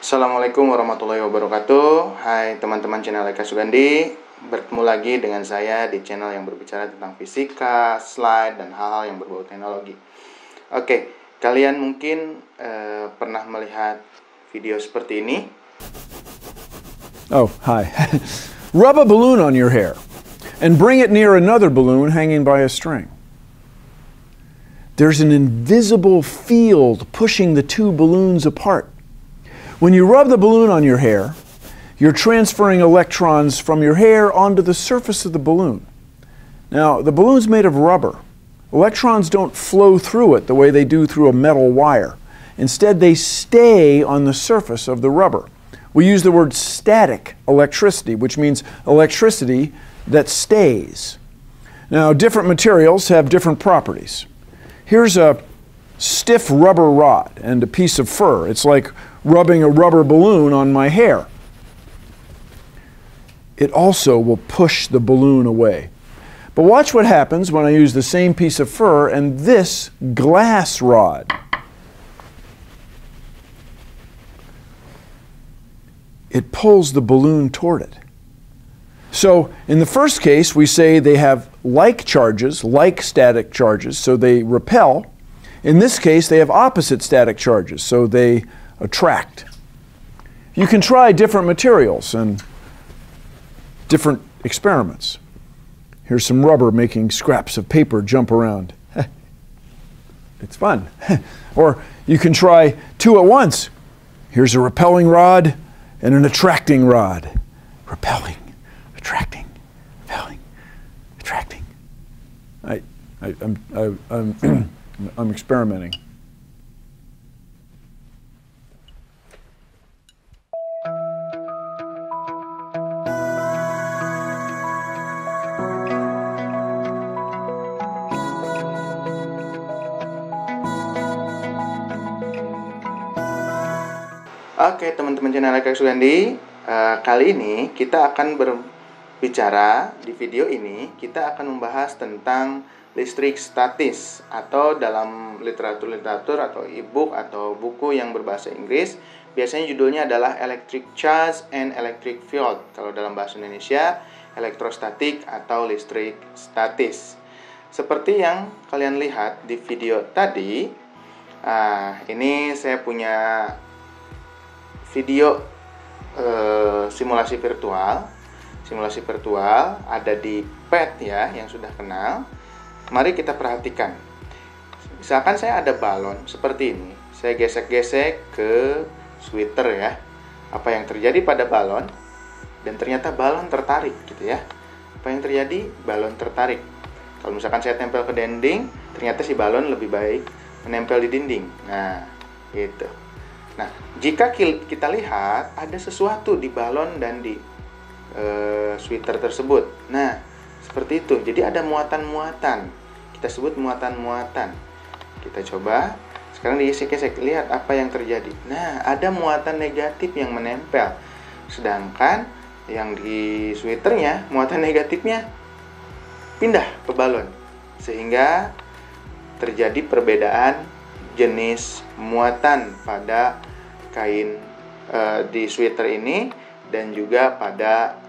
Assalamualaikum warahmatullahi wabarakatuh. Hai teman-teman channel Eka Sugandi. Bertemu lagi dengan saya di channel yang berbicara tentang fisika, slide, dan hal-hal yang berbau teknologi. Oke, kalian mungkin pernah melihat video seperti ini. Oh, hi. Rub a balloon on your hair and bring it near another balloon hanging by a string. There's an invisible field pushing the two balloons apart. When you rub the balloon on your hair, you're transferring electrons from your hair onto the surface of the balloon. Now, the balloon's made of rubber. Electrons don't flow through it the way they do through a metal wire. Instead, they stay on the surface of the rubber. We use the word static electricity, which means electricity that stays. Now, different materials have different properties. Here's a stiff rubber rod and a piece of fur. It's like rubbing a rubber balloon on my hair. It also will push the balloon away. But watch what happens when I use the same piece of fur and this glass rod. It pulls the balloon toward it. So in the first case, we say they have like charges, like static charges, so they repel. In this case, they have opposite static charges, so they attract. You can try different materials and different experiments. Here's some rubber making scraps of paper jump around. It's fun. Or you can try two at once. Here's a repelling rod and an attracting rod. Repelling, attracting, repelling, attracting. I'm experimenting. Oke, teman-teman channel Eka Sugandi, kali ini kita akan berbicara di video ini. Kita akan membahas tentang listrik statis, atau dalam literatur atau e-book atau buku yang berbahasa Inggris, biasanya judulnya adalah Electric Charge and Electric Field. Kalau dalam bahasa Indonesia, elektrostatik atau listrik statis. Seperti yang kalian lihat di video tadi, ini saya punya video simulasi virtual. Simulasi virtual ada di pad ya, yang sudah kenal. Mari kita perhatikan. Misalkan saya ada balon seperti ini. Saya gesek-gesek ke sweater ya. Apa yang terjadi pada balon? Dan ternyata balon tertarik gitu ya. Apa yang terjadi? Balon tertarik. Kalau misalkan saya tempel ke dinding, ternyata si balon lebih baik menempel di dinding. Nah, gitu. Nah, jika kita lihat ada sesuatu di balon dan di sweater tersebut. Nah, seperti itu. Jadi ada muatan-muatan. Kita sebut muatan-muatan. Kita coba. Sekarang digesek-gesek. Lihat apa yang terjadi. Nah, ada muatan negatif yang menempel. Sedangkan yang di sweaternya, muatan negatifnya pindah ke balon. Sehingga terjadi perbedaan jenis muatan pada kain di sweater ini dan juga pada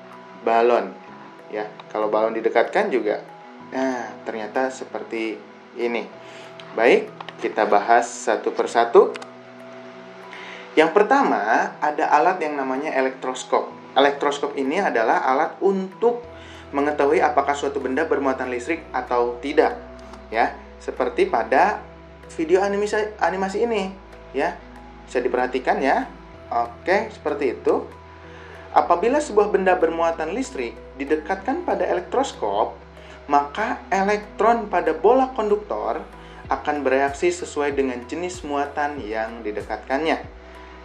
balon ya. Kalau balon didekatkan juga, nah ternyata seperti ini. Baik, kita bahas satu persatu. Yang pertama, ada alat yang namanya elektroskop. Elektroskop ini adalah alat untuk mengetahui apakah suatu benda bermuatan listrik atau tidak ya. Seperti pada video animasi ini ya. Bisa diperhatikan ya. Oke, seperti itu. Apabila sebuah benda bermuatan listrik didekatkan pada elektroskop, maka elektron pada bola konduktor akan bereaksi sesuai dengan jenis muatan yang didekatkannya.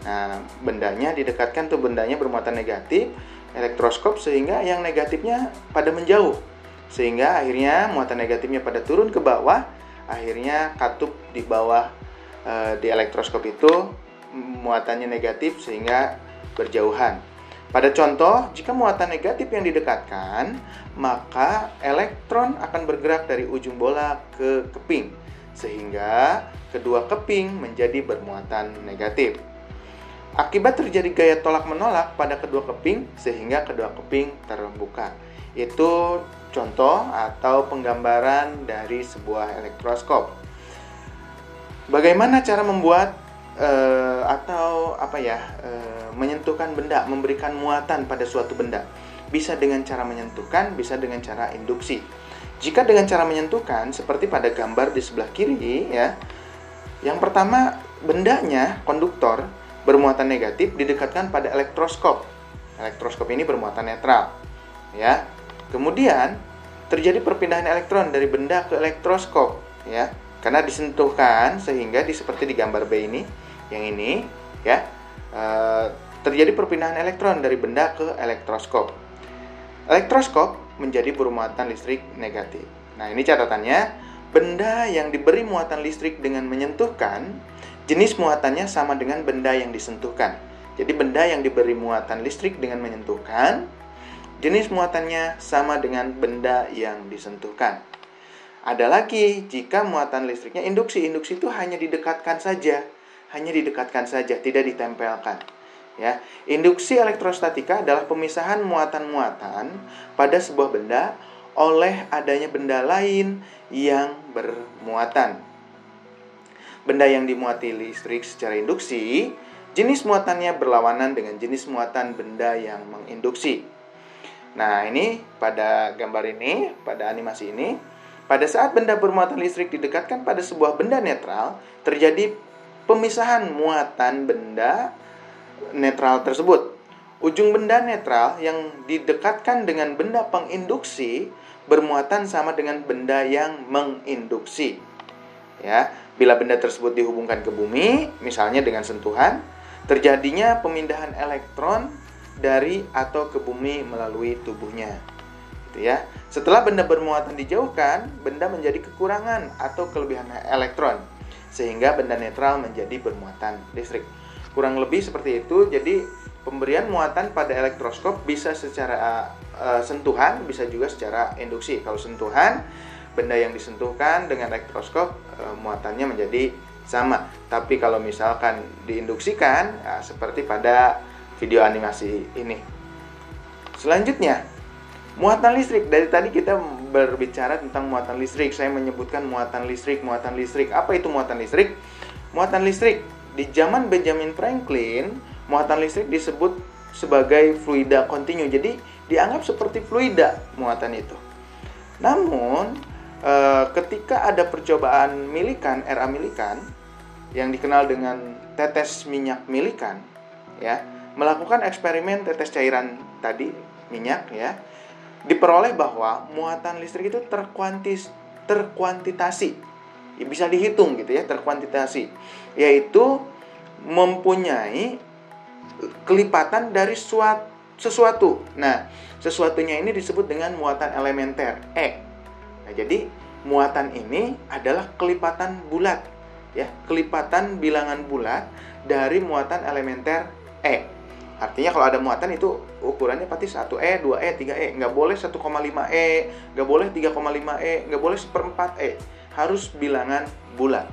Nah, bendanya didekatkan tuh, bendanya bermuatan negatif, elektroskop, sehingga yang negatifnya pada menjauh. Sehingga akhirnya muatan negatifnya pada turun ke bawah. Akhirnya katup di bawah di elektroskop itu muatannya negatif sehingga berjauhan. Pada contoh, jika muatan negatif yang didekatkan, maka elektron akan bergerak dari ujung bola ke keping, sehingga kedua keping menjadi bermuatan negatif. Akibat terjadi gaya tolak-menolak pada kedua keping sehingga kedua keping terbuka. Itu contoh atau penggambaran dari sebuah elektroskop. Bagaimana cara membuat menyentuhkan benda, memberikan muatan pada suatu benda? Bisa dengan cara menyentuhkan, bisa dengan cara induksi. Jika dengan cara menyentuhkan, seperti pada gambar di sebelah kiri ya. Yang pertama, bendanya, konduktor bermuatan negatif didekatkan pada elektroskop. Elektroskop ini bermuatan netral, ya. Kemudian terjadi perpindahan elektron dari benda ke elektroskop, ya, karena disentuhkan sehingga seperti di gambar B ini, yang ini, ya, terjadi perpindahan elektron dari benda ke elektroskop. Elektroskop menjadi bermuatan listrik negatif. Nah, ini catatannya, benda yang diberi muatan listrik dengan menyentuhkan, jenis muatannya sama dengan benda yang disentuhkan. Jadi benda yang diberi muatan listrik dengan menyentuhkan, jenis muatannya sama dengan benda yang disentuhkan. Ada lagi, jika muatan listriknya induksi itu hanya didekatkan saja, tidak ditempelkan. Ya, induksi elektrostatika adalah pemisahan muatan-muatan pada sebuah benda oleh adanya benda lain yang bermuatan. Benda yang dimuati listrik secara induksi, jenis muatannya berlawanan dengan jenis muatan benda yang menginduksi. Nah, ini pada gambar ini, pada animasi ini, pada saat benda bermuatan listrik didekatkan pada sebuah benda netral, terjadi pemisahan muatan benda netral tersebut. Ujung benda netral yang didekatkan dengan benda penginduksi bermuatan sama dengan benda yang menginduksi. Ya, bila benda tersebut dihubungkan ke bumi, misalnya dengan sentuhan, terjadinya pemindahan elektron dari atau ke bumi melalui tubuhnya. Gitu ya. Setelah benda bermuatan dijauhkan, benda menjadi kekurangan atau kelebihan elektron, sehingga benda netral menjadi bermuatan listrik. Kurang lebih seperti itu. Jadi pemberian muatan pada elektroskop bisa secara sentuhan, bisa juga secara induksi. Kalau sentuhan, benda yang disentuhkan dengan elektroskop muatannya menjadi sama. Tapi kalau misalkan diinduksikan, seperti pada video animasi ini. Selanjutnya, muatan listrik. Dari tadi kita berbicara tentang muatan listrik. Saya menyebutkan muatan listrik. Apa itu muatan listrik? Muatan listrik di zaman Benjamin Franklin, muatan listrik disebut sebagai fluida kontinu. Jadi dianggap seperti fluida muatan itu. Namun ketika ada percobaan Millikan, era Millikan, yang dikenal dengan tetes minyak Millikan, ya, melakukan eksperimen tetes cairan tadi, minyak, ya, diperoleh bahwa muatan listrik itu terkuantitasi, ya, bisa dihitung gitu ya, terkuantitasi, yaitu mempunyai kelipatan dari sesuatu. Nah, sesuatunya ini disebut dengan muatan elementer E. Nah, jadi muatan ini adalah kelipatan bulat, ya, kelipatan bilangan bulat dari muatan elementer E. Artinya kalau ada muatan itu ukurannya pasti 1E, 2E, 3E. Nggak boleh 1,5E, nggak boleh 3,5E, nggak boleh 1/4E. Harus bilangan bulat.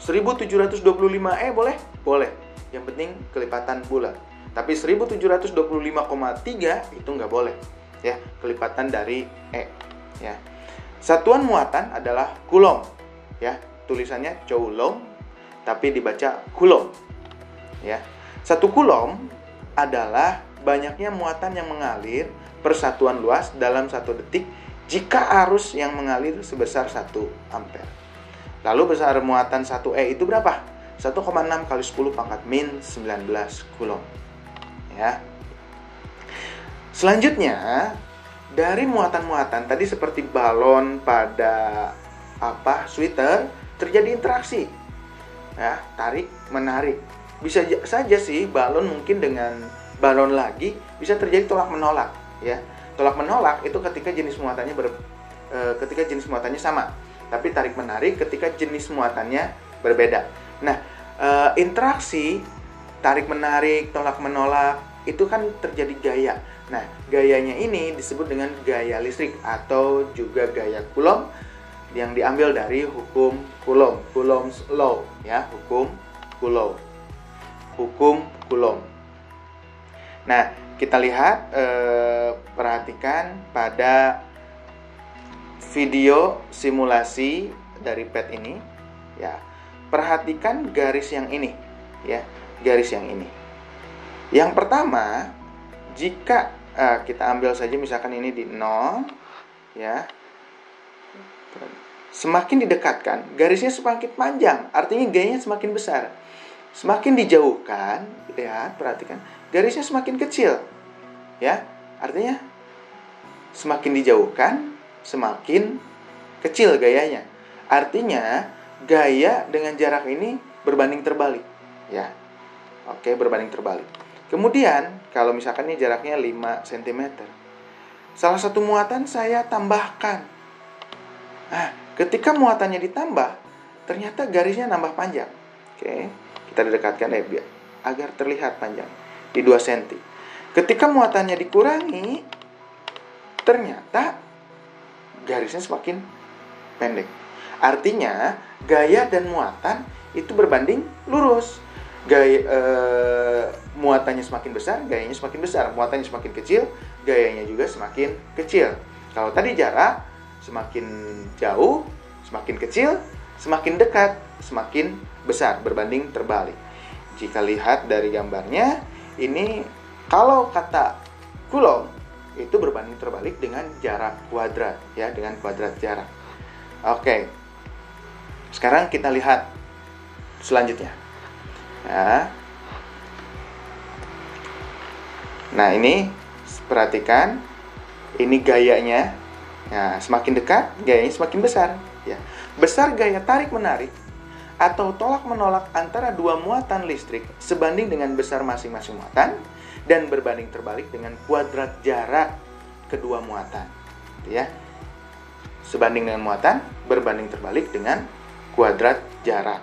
1725E boleh? Boleh. Yang penting kelipatan bulat. Tapi 1725,3 itu nggak boleh. Ya, kelipatan dari E. Ya. Satuan muatan adalah coulomb. Ya, tulisannya coulomb, tapi dibaca coulomb. Ya. 1 coulomb adalah banyaknya muatan yang mengalir per satuan luas dalam 1 detik jika arus yang mengalir sebesar 1 ampere. Lalu besar muatan 1E itu berapa? 1,6 kali 10 pangkat min 19 coulomb. Ya. Selanjutnya, dari muatan-muatan tadi seperti balon pada sweater, terjadi interaksi. Ya, tarik menarik. Bisa saja sih balon mungkin dengan balon lagi bisa terjadi tolak menolak, ya. Tolak menolak itu ketika jenis muatannya sama, tapi tarik menarik ketika jenis muatannya berbeda. Nah, interaksi tarik menarik, tolak menolak itu kan terjadi gaya. Nah, gayanya ini disebut dengan gaya listrik atau juga gaya Coulomb yang diambil dari hukum Coulomb, Coulomb's law, ya, hukum Coulomb. hukum Coulomb. Nah, kita lihat, perhatikan pada video simulasi dari PET ini, ya. Perhatikan garis yang ini, ya, garis yang ini. Yang pertama, jika kita ambil saja misalkan ini di 0, ya. Semakin didekatkan, garisnya semakin panjang, artinya gayanya semakin besar. Semakin dijauhkan, lihat, perhatikan, garisnya semakin kecil. Ya, artinya semakin dijauhkan, semakin kecil gayanya. Artinya gaya dengan jarak ini berbanding terbalik, ya. Oke, berbanding terbalik. Kemudian, kalau misalkan ini jaraknya 5 cm, salah satu muatan saya tambahkan. Nah, ketika muatannya ditambah, ternyata garisnya nambah panjang. Oke, kita dekatkan biar agar terlihat panjang di 2 cm. Ketika muatannya dikurangi, ternyata garisnya semakin pendek. Artinya, gaya dan muatan itu berbanding lurus. Muatannya semakin besar, gayanya semakin besar. Muatannya semakin kecil, gayanya juga semakin kecil. Kalau tadi jarak, semakin jauh, semakin kecil, semakin dekat, semakin besar, berbanding terbalik. Jika lihat dari gambarnya, ini kalau kata Coulomb itu berbanding terbalik dengan jarak kuadrat, ya, dengan kuadrat jarak. Oke. Sekarang kita lihat selanjutnya. Ya. Nah, ini perhatikan, ini gayanya. Nah, semakin dekat, gayanya semakin besar, ya. Besar gaya tarik-menarik atau tolak-menolak antara dua muatan listrik sebanding dengan besar masing-masing muatan dan berbanding terbalik dengan kuadrat jarak kedua muatan, ya. Sebanding dengan muatan, berbanding terbalik dengan kuadrat jarak.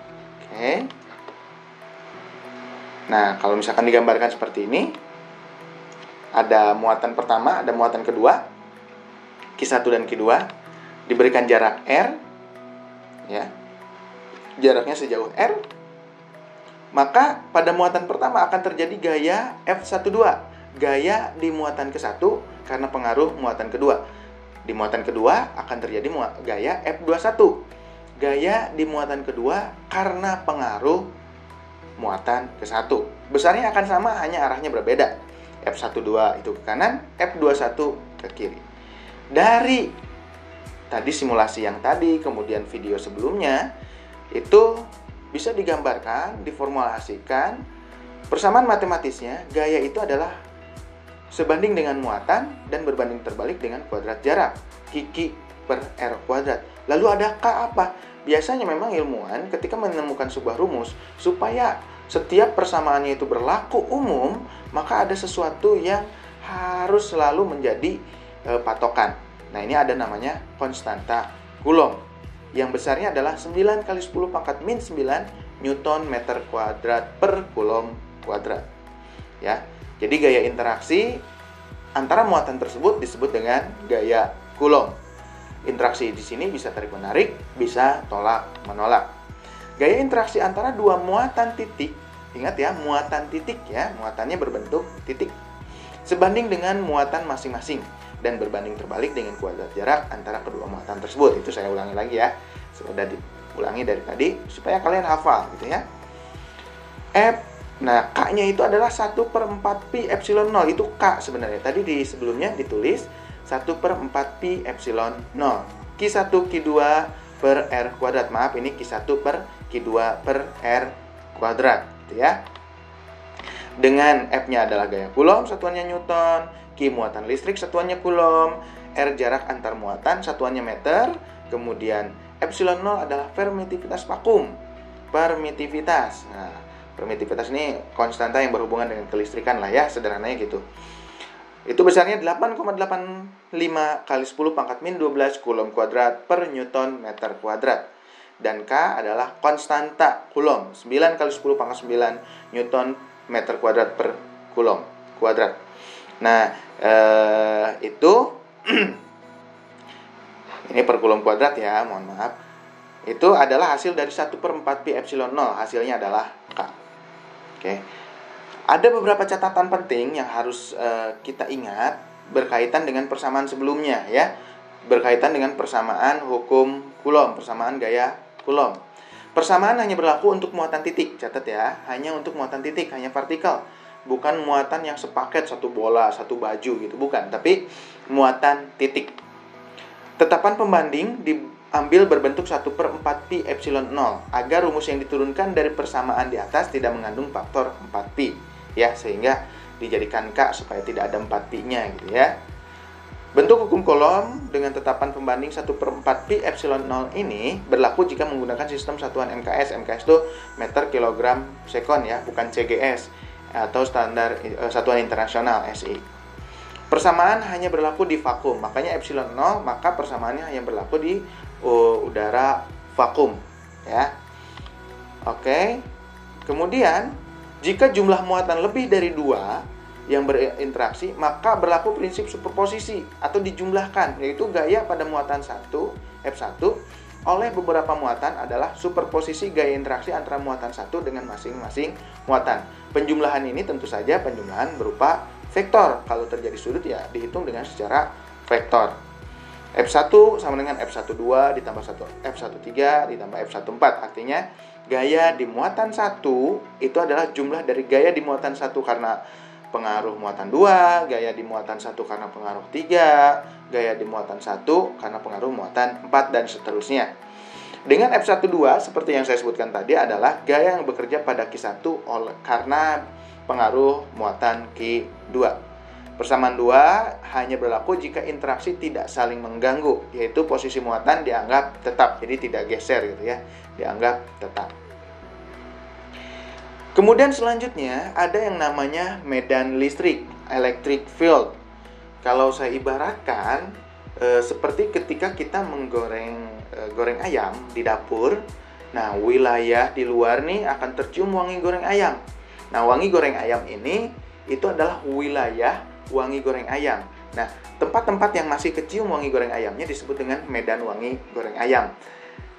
Oke. Nah, kalau misalkan digambarkan seperti ini, ada muatan pertama, ada muatan kedua, Q1 dan Q2, diberikan jarak R, ya, jaraknya sejauh R, maka pada muatan pertama akan terjadi gaya F12, gaya di muatan ke-1 karena pengaruh muatan kedua. Di muatan kedua akan terjadi gaya F21, gaya di muatan kedua karena pengaruh muatan ke-1. Besarnya akan sama, hanya arahnya berbeda. F12 itu ke kanan, F21 ke kiri. Dari tadi simulasi yang tadi, kemudian video sebelumnya, itu bisa digambarkan, diformulasikan. Persamaan matematisnya, gaya itu adalah sebanding dengan muatan dan berbanding terbalik dengan kuadrat jarak, Q per R kuadrat. Lalu ada K apa? Biasanya memang ilmuwan ketika menemukan sebuah rumus, supaya setiap persamaannya itu berlaku umum, maka ada sesuatu yang harus selalu menjadi patokan. Nah, ini ada namanya konstanta Coulomb. Yang besarnya adalah 9 kali 10 pangkat min 9 Newton meter kuadrat per Coulomb kuadrat. Ya. Jadi gaya interaksi antara muatan tersebut disebut dengan gaya Coulomb. Interaksi di sini bisa tarik menarik, bisa tolak menolak. Gaya interaksi antara dua muatan titik, ingat ya, muatan titik ya, muatannya berbentuk titik, sebanding dengan muatan masing-masing dan berbanding terbalik dengan kuadrat jarak antara kedua muatan tersebut. Itu saya ulangi lagi ya, sudah diulangi dari tadi supaya kalian hafal gitu ya. Nah, K-nya itu adalah 1/4 pi epsilon 0. Itu K sebenarnya. Tadi di sebelumnya ditulis 1/4 pi epsilon 0. Q1 Q2 per R kuadrat. Maaf, ini Q1 per Q2 per R kuadrat gitu ya. Dengan F-nya adalah gaya Coulomb, satuannya Newton. Q muatan listrik, satuannya Coulomb. R jarak antar muatan, satuannya meter. Kemudian epsilon 0 adalah permitivitas vakum. Permitivitas. Nah, permitivitas ini konstanta yang berhubungan dengan kelistrikan lah ya, sederhananya gitu. Itu besarnya 8,85 kali 10 pangkat min 12 Coulomb kuadrat per Newton meter kuadrat. Dan K adalah konstanta Coulomb, 9 kali 10 pangkat 9 Newton meter kuadrat per Coulomb kuadrat. Nah, itu ini per Coulomb kuadrat ya, mohon maaf. Itu adalah hasil dari 1/4 pi epsilon 0, hasilnya adalah K. Oke. Ada beberapa catatan penting yang harus kita ingat berkaitan dengan persamaan sebelumnya ya. Berkaitan dengan persamaan hukum Coulomb, persamaan gaya Coulomb. Persamaan hanya berlaku untuk muatan titik, catat ya, hanya untuk muatan titik, hanya partikel. Bukan muatan yang sepaket, satu bola, satu baju gitu, bukan, tapi muatan titik. Tetapan pembanding diambil berbentuk 1/4pi epsilon 0 agar rumus yang diturunkan dari persamaan di atas tidak mengandung faktor 4pi ya, sehingga dijadikan K supaya tidak ada 4pi-nya gitu ya. Bentuk hukum Coulomb dengan tetapan pembanding 1/4pi epsilon 0 ini berlaku jika menggunakan sistem satuan MKS. MKS itu meter kilogram sekon ya, bukan CGS atau standar satuan internasional SI. Persamaan hanya berlaku di vakum, makanya epsilon 0, maka persamaannya hanya berlaku di udara vakum ya. Oke. Kemudian jika jumlah muatan lebih dari 2 yang berinteraksi, maka berlaku prinsip superposisi atau dijumlahkan, yaitu gaya pada muatan 1 F1 oleh beberapa muatan adalah superposisi gaya interaksi antara muatan 1 dengan masing-masing muatan. Penjumlahan ini tentu saja penjumlahan berupa vektor. Kalau terjadi sudut ya dihitung dengan secara vektor. F1 sama dengan F12 ditambah F13 ditambah F14. Artinya gaya di muatan 1 itu adalah jumlah dari gaya di muatan 1 karena pengaruh muatan 2, gaya di muatan 1 karena pengaruh 3, gaya di muatan 1 karena pengaruh muatan 4, dan seterusnya. Dengan F12 seperti yang saya sebutkan tadi adalah gaya yang bekerja pada Q1 karena pengaruh muatan Q2. Persamaan 2 hanya berlaku jika interaksi tidak saling mengganggu, yaitu posisi muatan dianggap tetap, jadi tidak geser gitu ya, dianggap tetap. Kemudian selanjutnya ada yang namanya medan listrik, electric field. Kalau saya ibaratkan seperti ketika kita goreng ayam di dapur. Nah, wilayah di luar nih akan tercium wangi goreng ayam. Nah, wangi goreng ayam ini itu adalah wilayah wangi goreng ayam. Nah, tempat-tempat yang masih kecium wangi goreng ayamnya disebut dengan medan wangi goreng ayam.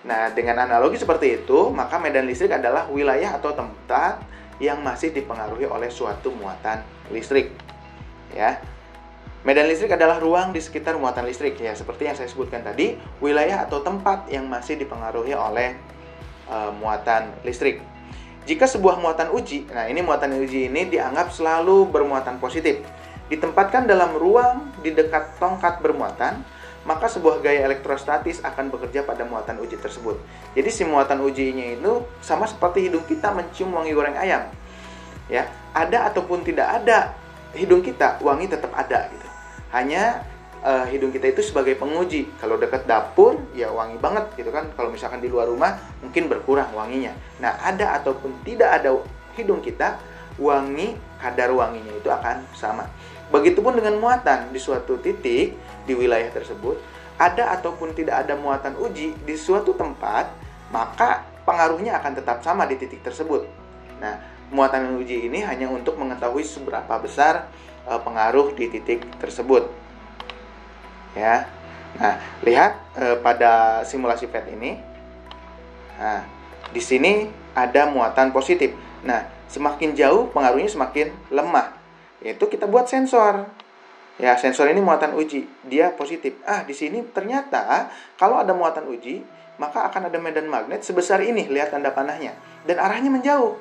Nah, dengan analogi seperti itu, maka medan listrik adalah wilayah atau tempat yang masih dipengaruhi oleh suatu muatan listrik. Ya. Medan listrik adalah ruang di sekitar muatan listrik ya, seperti yang saya sebutkan tadi, wilayah atau tempat yang masih dipengaruhi oleh muatan listrik. Jika sebuah muatan uji, nah ini muatan uji ini dianggap selalu bermuatan positif, ditempatkan dalam ruang di dekat tongkat bermuatan, maka sebuah gaya elektrostatis akan bekerja pada muatan uji tersebut. Jadi si muatan ujinya itu sama seperti hidung kita mencium wangi goreng ayam. Ya, ada ataupun tidak ada hidung kita, wangi tetap ada gitu. Hanya hidung kita itu sebagai penguji. Kalau dekat dapur ya wangi banget gitu kan. Kalau misalkan di luar rumah mungkin berkurang wanginya. Nah, ada ataupun tidak ada hidung kita, kadar wanginya itu akan sama. Begitupun dengan muatan di suatu titik di wilayah tersebut, ada ataupun tidak ada muatan uji di suatu tempat, maka pengaruhnya akan tetap sama di titik tersebut. Nah, muatan uji ini hanya untuk mengetahui seberapa besar pengaruh di titik tersebut. Ya. Nah, lihat pada simulasi PET ini. Nah, di sini ada muatan positif. Nah, semakin jauh pengaruhnya semakin lemah. Yaitu kita buat sensor. Ya, sensor ini muatan uji, dia positif. Di sini ternyata kalau ada muatan uji, maka akan ada medan magnet sebesar ini, lihat tanda panahnya, dan arahnya menjauh.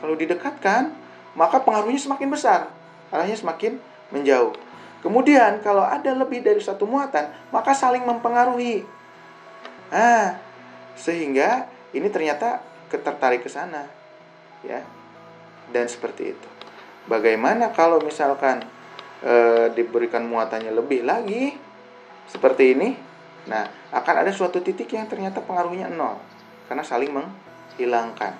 Kalau didekatkan, maka pengaruhnya semakin besar, arahnya semakin menjauh. Kemudian kalau ada lebih dari satu muatan, maka saling mempengaruhi. Sehingga ini ternyata tertarik ke sana, ya. Dan seperti itu. Bagaimana kalau misalkan diberikan muatannya lebih lagi seperti ini? Nah, akan ada suatu titik yang ternyata pengaruhnya 0 karena saling menghilangkan.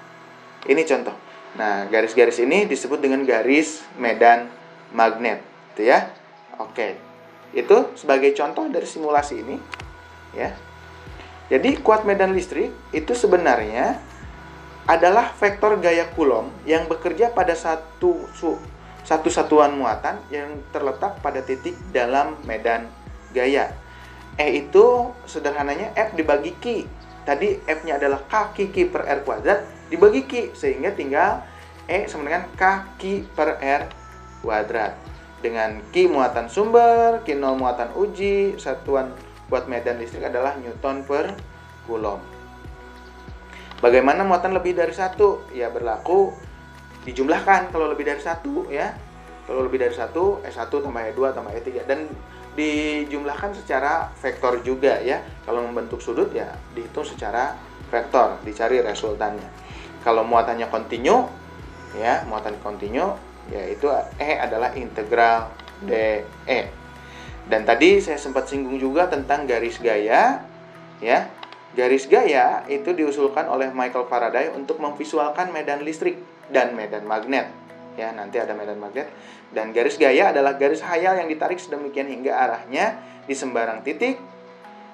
Ini contoh. Nah, garis-garis ini disebut dengan garis medan magnet, gitu ya. Oke, itu sebagai contoh dari simulasi ini, ya. Jadi kuat medan listrik itu sebenarnya adalah vektor gaya Coulomb yang bekerja pada satu satuan muatan yang terletak pada titik dalam medan gaya. Itu sederhananya F dibagi Q. Tadi F-nya adalah kaki Q per R kuadrat dibagi Q, sehingga tinggal E sama dengan K per R kuadrat. Dengan Q muatan sumber, Q0 muatan uji, satuan buat medan listrik adalah Newton per Coulomb. Bagaimana muatan lebih dari 1? Ya berlaku dijumlahkan kalau lebih dari 1 ya. Kalau lebih dari 1, E1 tambah E2 tambah E3 dan dijumlahkan secara vektor juga ya. Kalau membentuk sudut ya dihitung secara vektor, dicari resultannya. Kalau muatannya kontinu ya, muatan kontinu yaitu E adalah integral dE. Dan tadi saya sempat singgung juga tentang garis gaya ya. Garis gaya itu diusulkan oleh Michael Faraday untuk memvisualkan medan listrik dan medan magnet. Ya, nanti ada medan magnet. Dan garis gaya adalah garis hayal yang ditarik sedemikian hingga arahnya di sembarang titik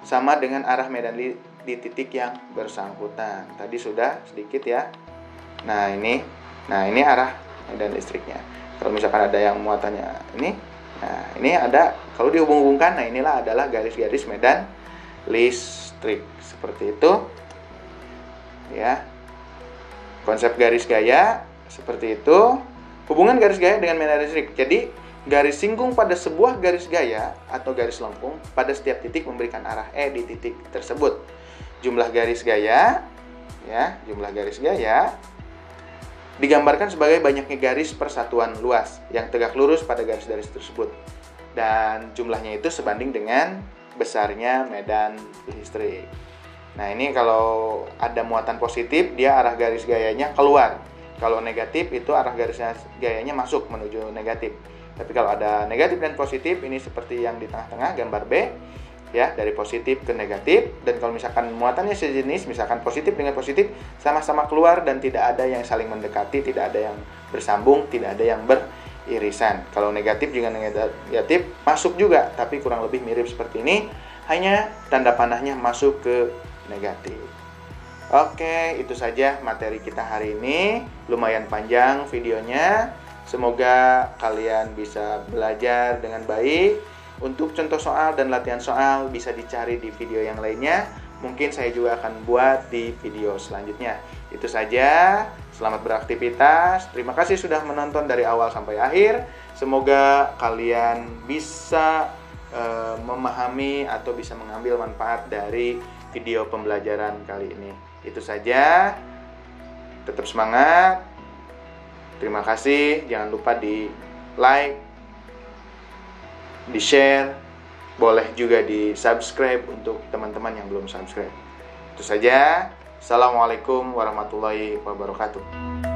sama dengan arah medan di titik yang bersangkutan. Tadi sudah sedikit ya. Nah, ini arah medan listriknya. Kalau misalkan ada yang muatannya ini, nah ini ada, kalau dihubung-hubungkan, nah inilah adalah garis-garis medan listrik. Seperti itu ya. Konsep garis gaya seperti itu. Hubungan garis gaya dengan medan listrik. Jadi garis singgung pada sebuah garis gaya atau garis lengkung pada setiap titik memberikan arah E di titik tersebut. Jumlah garis gaya ya, jumlah garis gaya digambarkan sebagai banyaknya garis persatuan luas yang tegak lurus pada garis-garis tersebut. Dan jumlahnya itu sebanding dengan besarnya medan listrik. Nah, ini kalau ada muatan positif, dia arah garis gayanya keluar. Kalau negatif, itu arah garis gayanya masuk menuju negatif. Tapi kalau ada negatif dan positif, ini seperti yang di tengah-tengah, gambar B, ya, dari positif ke negatif. Dan kalau misalkan muatannya sejenis, misalkan positif dengan positif, sama-sama keluar dan tidak ada yang saling mendekati, tidak ada yang bersambung, tidak ada yang beririsan. Kalau negatif dengan negatif, masuk juga, tapi kurang lebih mirip seperti ini. Hanya tanda panahnya masuk ke negatif. Oke, itu saja materi kita hari ini. Lumayan panjang videonya. Semoga kalian bisa belajar dengan baik. Untuk contoh soal dan latihan soal bisa dicari di video yang lainnya. Mungkin saya juga akan buat di video selanjutnya. Itu saja. Selamat beraktivitas. Terima kasih sudah menonton dari awal sampai akhir. Semoga kalian bisa memahami atau bisa mengambil manfaat dari video pembelajaran kali ini. Itu saja. Tetap semangat. Terima kasih. Jangan lupa di like, di share, boleh juga di subscribe untuk teman-teman yang belum subscribe. Itu saja. Assalamualaikum warahmatullahi wabarakatuh.